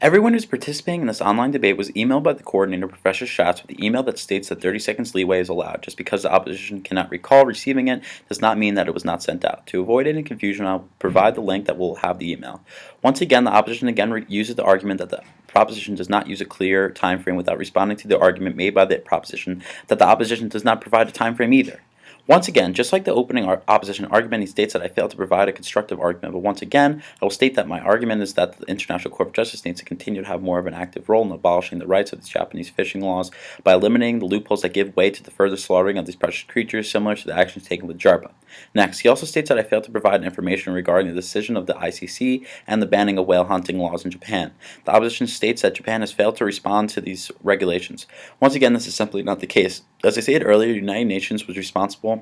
Everyone who's participating in this online debate was emailed by the coordinator, Professor Schatz, with the email that states that 30 seconds leeway is allowed. Just because the opposition cannot recall receiving it does not mean that it was not sent out. To avoid any confusion, I'll provide the link that will have the email. Once again, the opposition uses the argument that the proposition does not use a clear time frame without responding to the argument made by the proposition that the opposition does not provide a time frame either. Once again, just like the opening opposition argument, he states that I failed to provide a constructive argument. But once again, I will state that my argument is that the International Court of Justice needs to continue to have more of an active role in abolishing the rights of the Japanese fishing laws by eliminating the loopholes that give way to the further slaughtering of these precious creatures, similar to the actions taken with JARPA. Next, he also states that I failed to provide information regarding the decision of the ICC and the banning of whale hunting laws in Japan. The opposition states that Japan has failed to respond to these regulations. Once again, this is simply not the case. As I stated earlier, the United Nations was responsible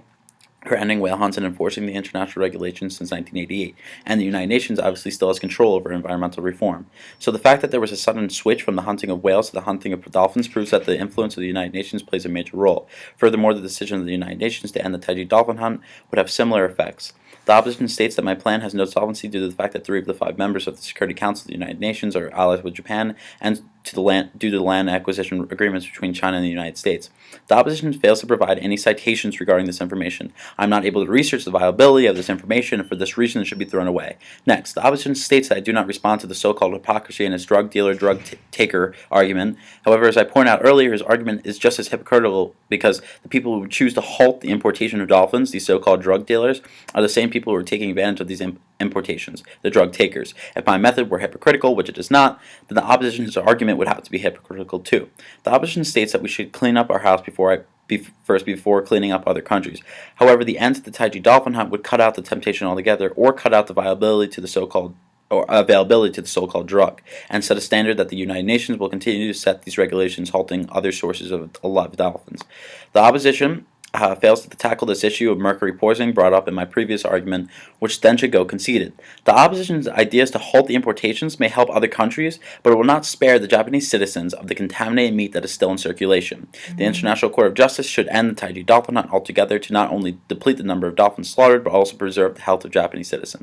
for ending whale hunts and enforcing the international regulations since 1988, and the United Nations obviously still has control over environmental reform. So the fact that there was a sudden switch from the hunting of whales to the hunting of dolphins proves that the influence of the United Nations plays a major role. Furthermore, the decision of the United Nations to end the Taiji dolphin hunt would have similar effects. The opposition states that my plan has no solvency due to the fact that 3 of the 5 members of the Security Council of the United Nations are allies with Japan, and due to the land acquisition agreements between China and the United States. The opposition fails to provide any citations regarding this information. I'm not able to research the viability of this information, and for this reason it should be thrown away. Next, the opposition states that I do not respond to the so-called hypocrisy in his drug dealer, drug taker argument. However, as I pointed out earlier, his argument is just as hypocritical because the people who choose to halt the importation of dolphins, these so-called drug dealers, are the same people who are taking advantage of these importations, the drug takers. If my method were hypocritical, which it is not, then the opposition's argument would have to be hypocritical too. The opposition states that we should clean up our house before cleaning up other countries. However, the end to the Taiji dolphin hunt would cut out the temptation altogether, or cut out the viability to the so-called availability to the so-called drug, and set a standard that the United Nations will continue to set these regulations halting other sources of live dolphins. The opposition fails to tackle this issue of mercury poisoning brought up in my previous argument, which then should go conceded. The opposition's ideas to halt the importations may help other countries, but it will not spare the Japanese citizens of the contaminated meat that is still in circulation. The International Court of Justice should end the Taiji dolphin hunt altogether to not only deplete the number of dolphins slaughtered, but also preserve the health of Japanese citizens.